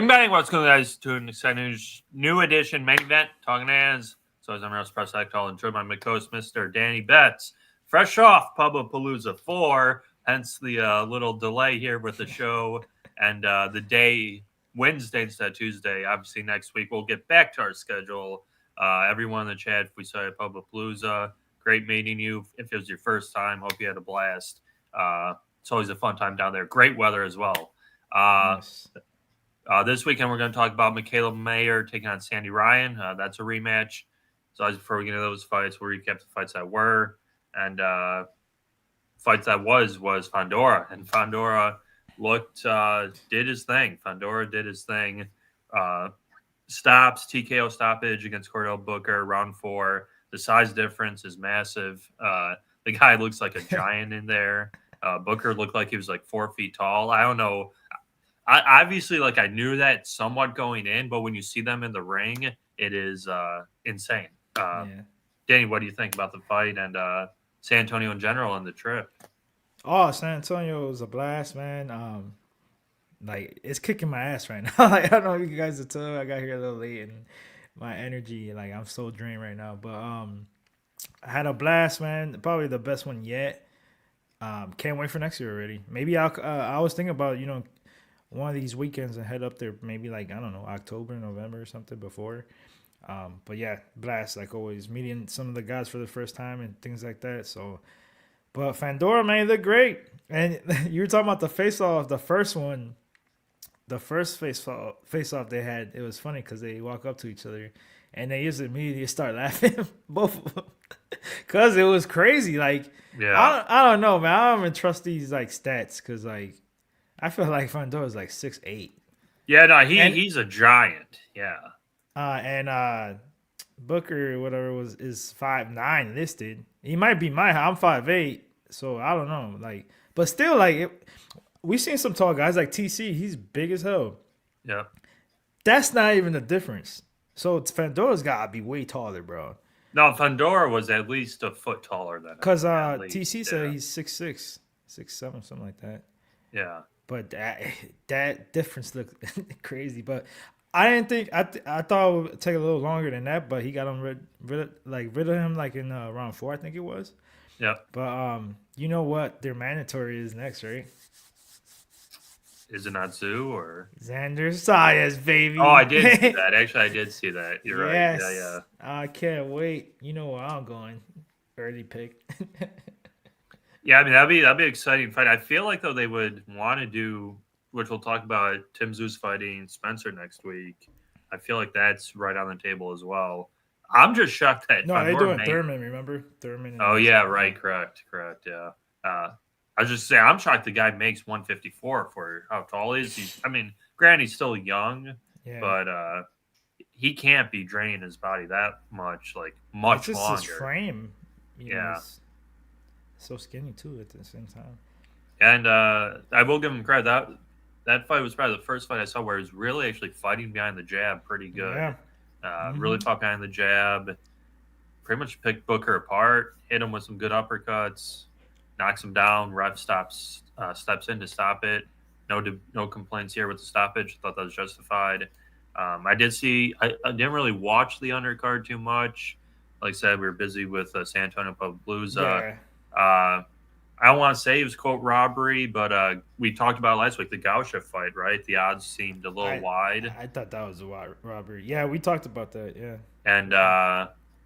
Welcome back. What's going on, guys? To an exciting new edition main event, Talkin Hands. So as I'm Ross Preston, and joined by my co-host, Mr. Danny Betts, fresh off Palooza 4, hence the little delay here with the show and the day Wednesday instead of Tuesday. Obviously, next week we'll get back to our schedule. Everyone in the chat, if we saw you at Palooza, great meeting you. If it was your first time, hope you had a blast. It's always a fun time down there. Great weather as well. Nice. This weekend, we're going to talk about Mikaela Mayer taking on Sandy Ryan. That's a rematch. So before we get into those fights, we'll recap the fights that were. And fights that was Fandora. And Fandora did his thing. Fandora did his thing. TKO stoppage against Cordell Booker, round 4. The size difference is massive. The guy looks like a giant in there. Booker looked like he was like 4 feet tall. I don't know. Obviously, I knew that somewhat going in, but when you see them in the ring, it is insane. Danny, what do you think about the fight and San Antonio in general and the trip? Oh, San Antonio was a blast, man. It's kicking my ass right now. I don't know if you guys are tell. I got here a little late and my energy, I'm so drained right now. But I had a blast, man. Probably the best one yet. Can't wait for next year already. Maybe I was thinking about one of these weekends and head up there, maybe I don't know, October, November or something before. But yeah, blast like always, meeting some of the guys for the first time and things like that. So, but Fandora, man, looked great. And you were talking about the face-off, the first one, the first face-off they had. It was funny because they walk up to each other and they just immediately start laughing, both of them, because it was crazy. I don't know, man. I don't even trust these stats because I feel like Fandora's 6'8". Yeah, no, he's a giant. Yeah. And Booker, whatever is 5'9" listed. He might be my height. I'm 5'8", so I don't know. But still, we've seen some tall guys like TC. He's big as hell. Yeah. That's not even the difference. So Fandora's gotta be way taller, bro. No, Fandora was at least a foot taller than him. Because TC said he's 6'6", 6'7", something like that. Yeah. But that difference looked crazy. But I didn't think I thought it would take a little longer than that. But he got him rid of him in round 4, I think it was. Yeah. But you know what? Their mandatory is next, right? Is it not Zoo or Xander Sayas, baby? Oh, I did see that. Actually, I did see that. You're yes. Right. Yeah. I can't wait. You know where I'm going. Early pick. Yeah, I mean that'd be an exciting fight. I feel like though they would want to do, which we'll talk about, Tim Tszyu fighting Spencer next week. I feel like that's right on the table as well. I'm just shocked that they're doing Thurman. Remember Thurman? Oh yeah, right. Correct. Yeah. I was just saying, I'm shocked the guy makes 154 for how tall he is. Granted, he's still young, but he can't be draining his body that much, much it's just longer. His frame, yeah. So skinny too at the same time. And I will give him credit. That fight was probably the first fight I saw where he was really actually fighting behind the jab pretty good. Yeah. Really fought behind the jab. Pretty much picked Booker apart, hit him with some good uppercuts, knocks him down. Ref steps in to stop it. No complaints here with the stoppage. I thought that was justified. I didn't really watch the undercard too much. Like I said, we were busy with San Antonio Palooza. I don't want to say it was quote robbery, but we talked about last week the Gausha fight, right? The odds seemed a little wide. I thought that was a robbery. Yeah, we talked about that. Yeah, and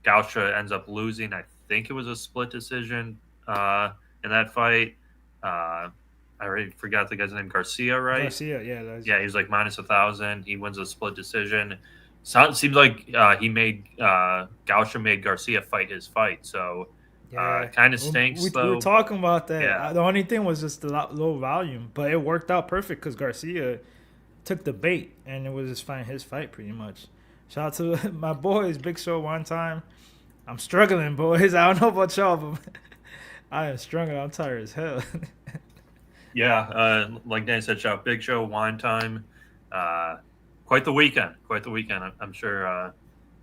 Gausha ends up losing. I think it was a split decision in that fight. I already forgot the guy's name, Garcia, right? Garcia, yeah. Yeah, he was minus 1,000. He wins a split decision. Seems like Gausha made Garcia fight his fight, so. Yeah, kind of stinks. We were talking about that. Yeah. The only thing was just the low volume, but it worked out perfect because Garcia took the bait and it was just his fight pretty much. Shout out to my boys, Big Show one time. I'm struggling, boys. I don't know about y'all, but I am struggling. I'm tired as hell. Yeah, like Dan said, shout out Big Show, wine time. Quite the weekend. I'm sure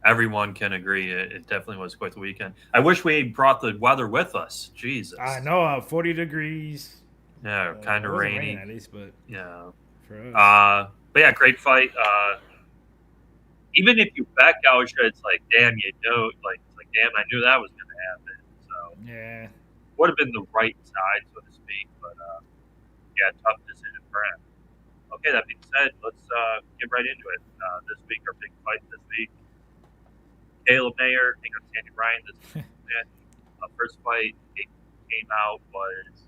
everyone can agree. It definitely was quite the weekend. I wish we brought the weather with us. Jesus. I know, 40 degrees. Yeah, kind of rainy. At least, but yeah. For us. but yeah, great fight. Even if you bet Gaucher, it's like, damn, it's like, damn, I knew that was going to happen. So Yeah. would have been the right side, so to speak. But yeah, tough decision for him. Okay, that being said, let's get right into it. This week, our big fight this week: Mikaela Mayer taking on Sandy Ryan. This match, first fight came out was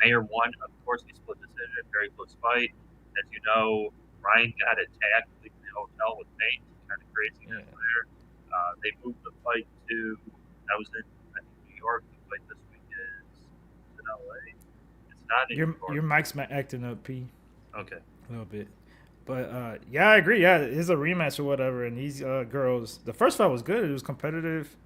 Mayer won. Of course, he split decision. Very close fight. As you know, Ryan got attacked leaving the hotel with Nate. Kind of craziness there. They moved the fight to that was in I think New York. The fight this week is in LA. It's not in New York. Your mic's acting up, P. Okay. A little bit. But yeah, I agree. Yeah, it's a rematch or whatever. And these girls, the first fight was good. It was competitive.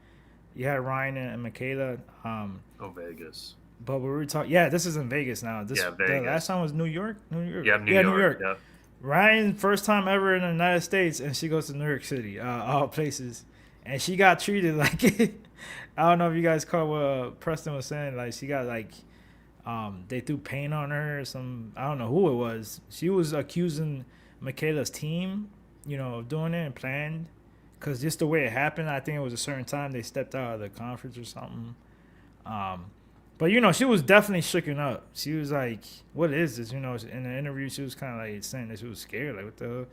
You had Ryan and Mikaela. Oh, Vegas. But we were talking. Yeah, this is in Vegas now. Vegas. The last time was New York. New York. Yeah, New York. Yeah. Ryan, first time ever in the United States, and she goes to New York City, all places, and she got treated like it. I don't know if you guys caught what Preston was saying. Like she got like, they threw paint on her. I don't know who it was. She was accusing Mikaela's team, of doing it and planned, because just the way it happened, I think it was a certain time they stepped out of the conference or something. Um, but she was definitely shaken up. She was like, "What is this?" In the interview, she was kind of like saying that she was scared, like what the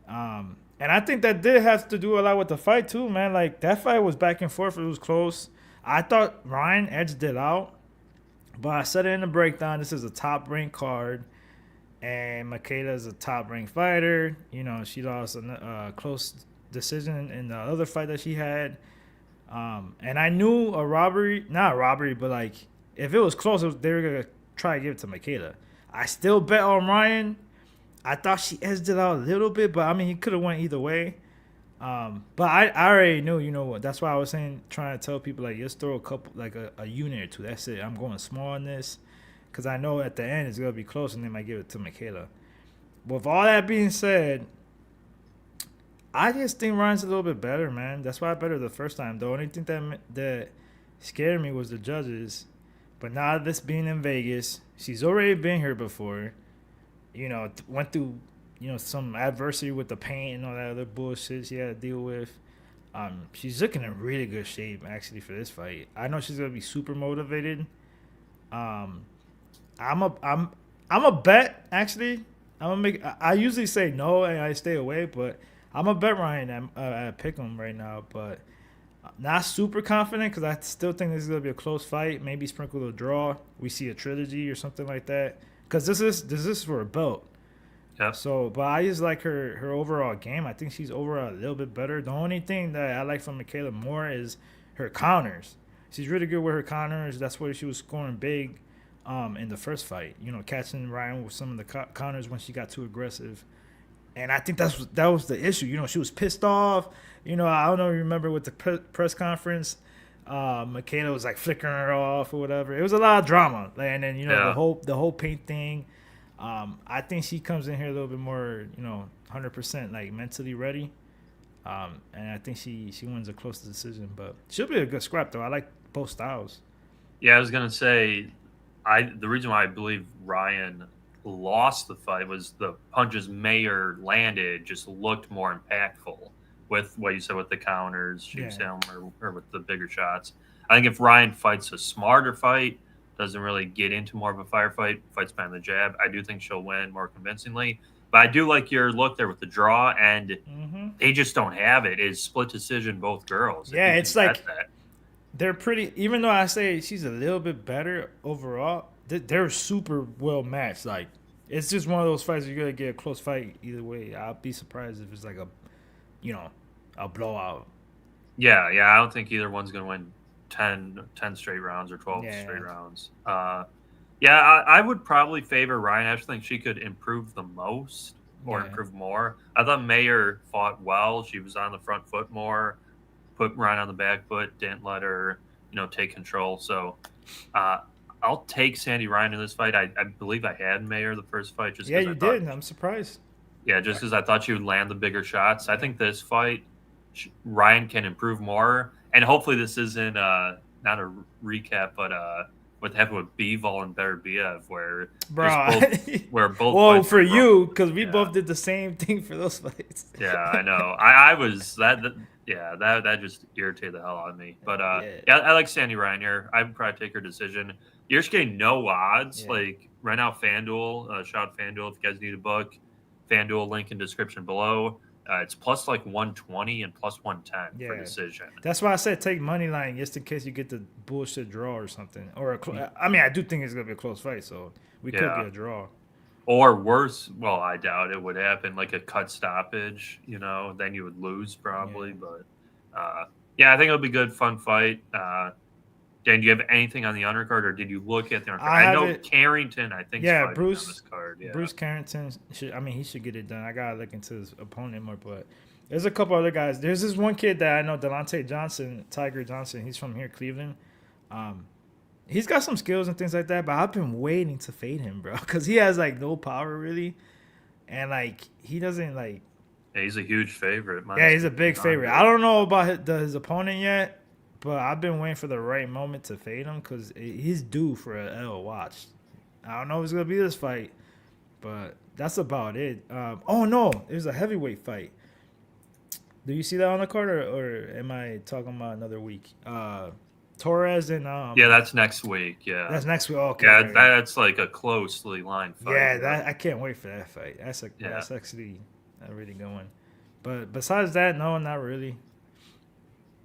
hell. And I think that did have to do a lot with the fight too, man. Like that fight was back and forth. It was close. I thought Ryan edged it out, but I said it in the breakdown. This is a top ranked card, and Mikaela is a top ranked fighter. She lost a close decision in the other fight that she had. And I knew not a robbery, but like if it was close, they were gonna try to give it to Mikaela. I still bet on Ryan. I thought she edged it out a little bit, but I mean, he could have went either way. But I already knew, what. That's why I was saying, trying to tell people like, just throw a couple, like a unit or two. That's it. I'm going small on this, because I know at the end it's gonna be close, and they might give it to Mikaela. With all that being said, I just think Ryan's a little bit better, man. That's why I bet her the first time. The only thing that scared me was the judges. But now this being in Vegas, she's already been here before. Went through, some adversity with the paint and all that other bullshit she had to deal with. She's looking in really good shape actually for this fight. I know she's gonna be super motivated. Um, I'm a bet actually. I usually say no and I stay away, but I'm a bet Ryan at Pick'em right now, but not super confident because I still think this is gonna be a close fight. Maybe sprinkle a draw. We see a trilogy or something like that. Because this is for a belt. Yeah. So, but I just like her overall game. I think she's overall a little bit better. The only thing that I like from Mikaela more is her counters. She's really good with her counters. That's where she was scoring big in the first fight. Catching Ryan with some of the counters when she got too aggressive. And I think that was the issue. She was pissed off. I don't know if you remember with the press conference, Mikaela was like flickering her off or whatever. It was a lot of drama. And then, the whole paint thing. I think she comes in here a little bit more, 100% like mentally ready. And I think she wins a close decision. But she'll be a good scrap, though. I like both styles. Yeah, I was going to say, the reason why I believe Ryan lost the fight was the punches Mayer landed just looked more impactful with what you said with the counters, shoots him, or with the bigger shots. I think if Ryan fights a smarter fight, doesn't really get into more of a firefight, fights behind the jab, I do think she'll win more convincingly. But I do like your look there with the draw, and they just don't have it. It's split decision, both girls. Yeah, it's like they're pretty. Even though I say she's a little bit better overall, they're super well matched. Like it's just one of those fights you're gonna get a close fight either way. I'll be surprised if it's like a blowout. Yeah. I don't think either one's gonna win 10 straight rounds or 12 straight rounds. I would probably favor Ryan. I actually think she could improve the most or improve more. I thought Mayer fought well. She was on the front foot more, put Ryan on the back foot, didn't let her, take control. So I'll take Sandy Ryan in this fight. I believe I had Mayer the first fight. Just you did. I'm surprised. Yeah, just because I thought she would land the bigger shots. I think this fight, Ryan can improve more. And hopefully this isn't not a recap, but what happened with Bivol and Beterbiev, where just bro. both Well, fights for were you, because we yeah. both did the same thing for those fights. Yeah, I know. I was yeah, that just irritated the hell out of me. But Yeah, yeah, I like Sandy Ryan here. I would probably take her decision. You're just getting no odds. yeah, Like right now, FanDuel, shout out FanDuel if you guys need a book. FanDuel link in description below. It's plus like 120 and plus 110 for yeah. decision. That's why I said take money line just in case you get the bullshit draw or something. Or I mean, I do think it's gonna be a close fight, so we could Yeah. get a draw. Or worse, well, I doubt it would happen, like a cut stoppage, then you would lose probably. Yeah, But yeah, I think it'll be good, fun fight. Dan, do you have anything on the undercard, or did you look at the undercard? I I have know it. Carrington, I think, is Yeah, fighting on this Bruce card. Yeah. Bruce Carrington should. I mean, he should get it done. I gotta look into his opponent more, but there's a couple other guys. There's this one kid that I know, Delonte Johnson, Tiger Johnson. He's from here, Cleveland. Um, he's got some skills and things like that, but I've been waiting to fade him, bro, because he has like no power really, and like he doesn't like. Yeah, he's a huge favorite. Yeah, Minus he's a big favorite. I 100. don't know about his opponent yet, but I've been waiting for the right moment to fade him because he's due for a L. Watch. I don't know if it's gonna be this fight, but that's about it. Oh no, it was a heavyweight fight. Do you see that on the card, or am I talking about another week? Torres and Yeah, that's next week. Yeah. that's next week. Oh, okay, Yeah, okay, okay. that's like a closely lined fight. Yeah, Yeah. that I can't wait for that fight. Yeah. That's actually a really good one. But besides that, no, not really.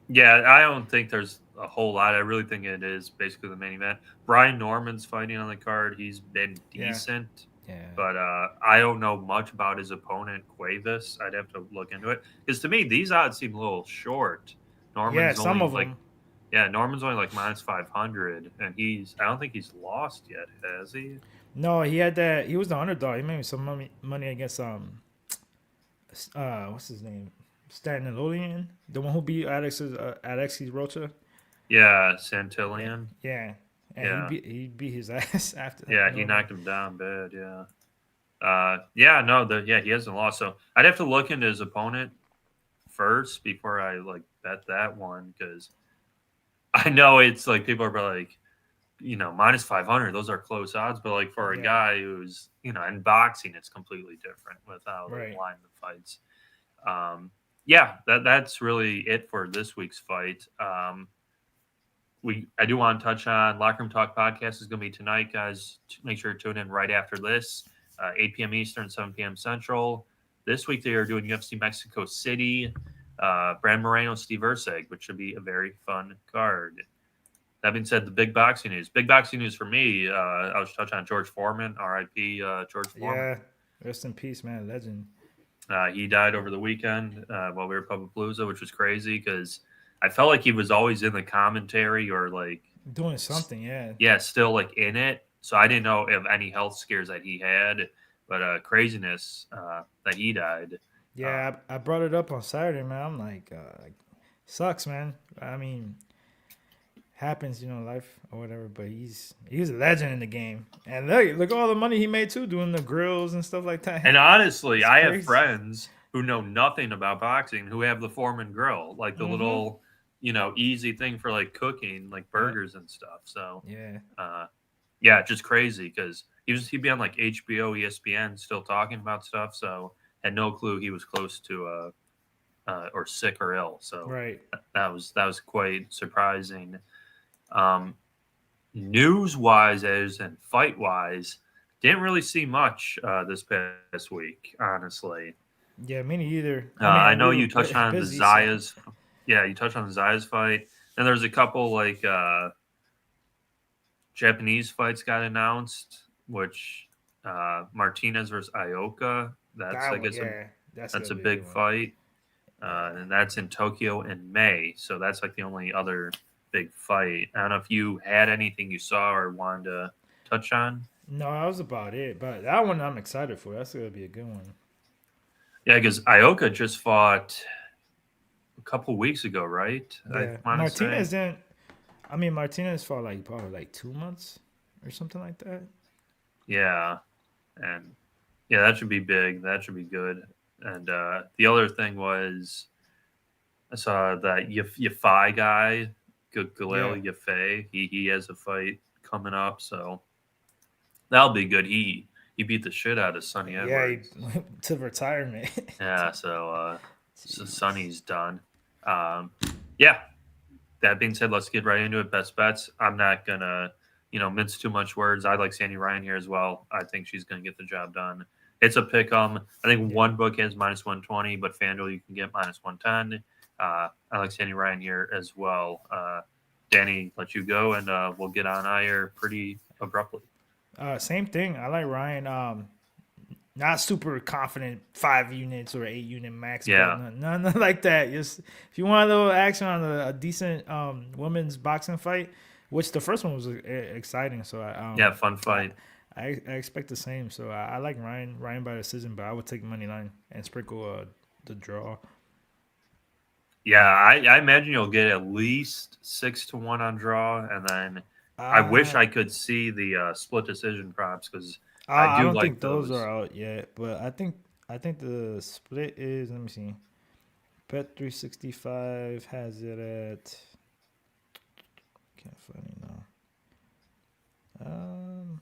Yeah, I don't think there's a whole lot. I really think it is basically the main event. Brian Norman's fighting on the card. He's been Yeah, decent, yeah, but I don't know much about his opponent, Cuevas. I'd have to look into it because to me these odds seem a little short. yeah. Norman's Some only of like them. yeah, Norman's only like minus 500, and I don't think he's lost yet, has he? No, he had that. He was the underdog. He made some money against what's his name? Stanley, the one who beat Alexis Rocha. Yeah, Yeah, Santillion. yeah, and Yeah, he beat his ass after yeah, he Norman. knocked him down bad. Yeah. Yeah, no, he hasn't lost. So I'd have to look into his opponent first before I like bet that one because I know it's like people are like, minus 500. Those are close odds, but like for a Yeah, guy who's in boxing, it's completely different with how they right. line the fights. Yeah, that's really it for this week's fight. I do want to touch on Locker Room Talk podcast is going to be tonight, guys. Make sure to tune in right after this, 8 p.m. Eastern, 7 p.m. Central. This week they are doing UFC Mexico City, Brand Moreno, Steve Ursig, which should be a very fun card. That being said, the big boxing news. Big boxing news for me. I was touching on George Foreman, R.I.P. George Foreman. Yeah, rest in peace, man. Legend. He died over the weekend while we were at Palooza, which was crazy because I felt like he was always in the commentary or like, Doing something, yeah. yeah, still like in it. So I didn't know if any health scares that he had, but craziness that he died. Yeah, I brought it up on Saturday, man. I'm like, sucks, man. I mean, happens, life or whatever. But he's a legend in the game, and look all the money he made too, doing the grills and stuff like that. And honestly, It's I have crazy. friends who know nothing about boxing who have the Foreman grill, like the Mm-hmm. little, easy thing for like cooking, like Yeah, burgers and stuff. So, yeah, uh, yeah, just crazy because he'd be on like HBO, ESPN, still talking about stuff. So had no clue he was close to or sick or ill. So right. that was quite surprising. Um, News wise, as and fight wise, didn't really see much this past week, honestly. Yeah, me neither. I I mean, know we were you touched on the busy, so Zayas. Yeah, you touched on the Zayas fight. And there's a couple like Japanese fights got announced, which Martinez versus Ioka. That's I that one, guess yeah, that's that's gonna a be a good big one. fight, Yeah. and that's in Tokyo in May. So that's like the only other big fight. I don't know if you had anything you saw or wanted to touch on. No, that was about it. But that one I'm excited for. That's gonna be a good one. Yeah, because Ioka just fought a couple weeks ago, right? I Yeah, want to say. Martinez didn't. I mean, Martinez fought like probably like 2 months or something like that. Yeah, and yeah, that should be big. That should be good. And the other thing was I saw that Yafai guy, Yeah, Galil Yafai. He has a fight coming up, so that'll be good. He beat the shit out of Sonny Yeah, he Edwards. went to retirement. Yeah, so Jeez. Sonny's done. Um, yeah. That being said, let's get right into it. Best bets. I'm not gonna, mince too much words. I like Sandy Ryan here as well. I think she's gonna get the job done. It's a pick 'em. I think Yeah. one book has -120, but FanDuel you can get -110. I like Sandy Ryan here as well. Danny, let you go, and we'll get on air pretty abruptly. Same thing. I like Ryan. Not super confident 5 units or 8 unit max bet. Yeah, None like that. Just if you want a little action on a decent women's boxing fight, which the first one was exciting. So yeah, fun fight. I expect the same. So I like Ryan by decision, but I would take money line and sprinkle the draw. Yeah, I imagine you'll get at least 6-1 on draw, and then I wish Uh, I could see the split decision props because I I do don't like think those are those. out yet, but I think the split is. Let me see. Bet365 has it at. Can't find it now. Um,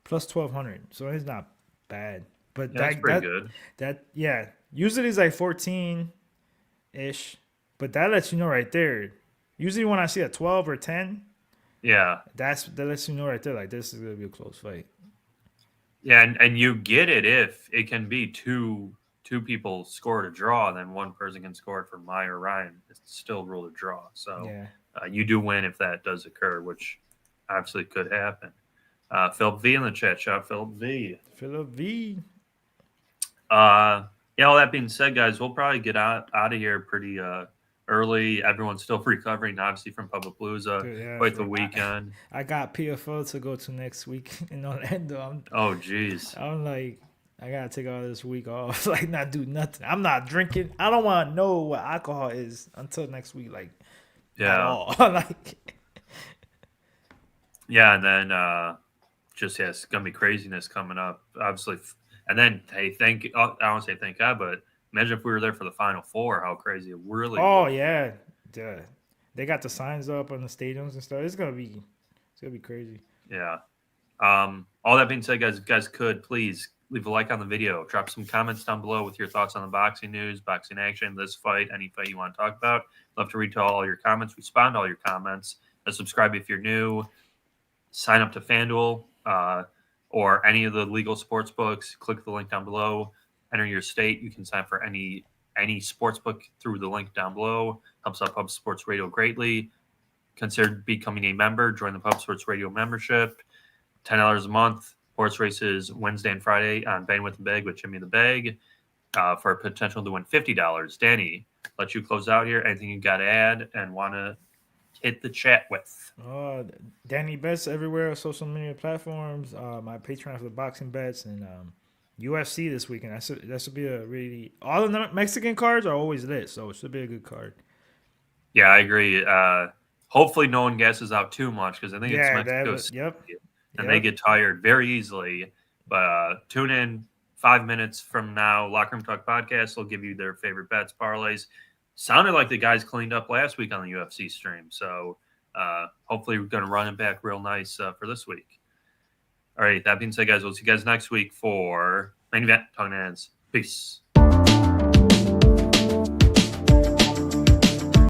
plus 1200, so it's not bad. But Yeah, that's pretty good. yeah, usually it's like 14 ish, but that lets you know right there. Usually when I see a 12 or 10, Yeah, that lets you know right there like this is gonna be a close fight. yeah, and you get it if it can be two people score a draw, and then one person can score it for Meyer Ryan. It's still rule a draw, so Yeah, you do win if that does occur, which absolutely could happen. Philip V in the chat. Shout out Philip V. Philip V. Yeah, all that being said, guys, we'll probably get out of here pretty early. Everyone's still recovering, obviously, from Public Palooza. Dude, yeah, Quite the for weekend. I got PFL to go to next week in Orlando. Oh, geez. I'm like, I gotta take all this week off, like not do nothing. I'm not drinking. I don't want to know what alcohol is until next week, like at Yeah. all. Like, Yeah, and then just, yeah, it's going to be craziness coming up, obviously. And then, hey, I don't want to say thank God, but imagine if we were there for the Final Four, how crazy it really oh would be. yeah, yeah. They got the signs up on the stadiums and stuff. It's gonna be crazy. Yeah. All that being said, guys could please leave a like on the video, drop some comments down below with your thoughts on the boxing news, boxing action, this fight, any fight you want to talk about. Love to read to all your comments, respond to all your comments. Subscribe if you're new. Sign up to FanDuel or any of the legal sports books. Click the link down below. Enter your state. You can sign up for any sports book through the link down below. Helps out Pub Sports Radio greatly. Consider becoming a member. Join the Pub Sports Radio membership. $10 a month. Horse races Wednesday and Friday on Bandwidth and Bag with Jimmy the Bag for a potential to win $50. Danny, let you close out here. Anything you got to add and want to hit the chat with? Danny Bets everywhere, social media platforms. My Patreon for the boxing bets and UFC this weekend. That should be a really all the Mexican cards are always lit, so it should be a good card. Yeah, I agree. Hopefully, no one guesses out too much because I think it's Yeah, Mexico City, and they yep. get tired very easily. But tune in 5 minutes from now. Locker Room Talk Podcast will give you their favorite bets, parlays. Sounded like the guys cleaned up last week on the UFC stream. So hopefully, we're going to run it back real nice for this week. All right. That being said, guys, we'll see you guys next week for Main Event Talkin Hands. Peace.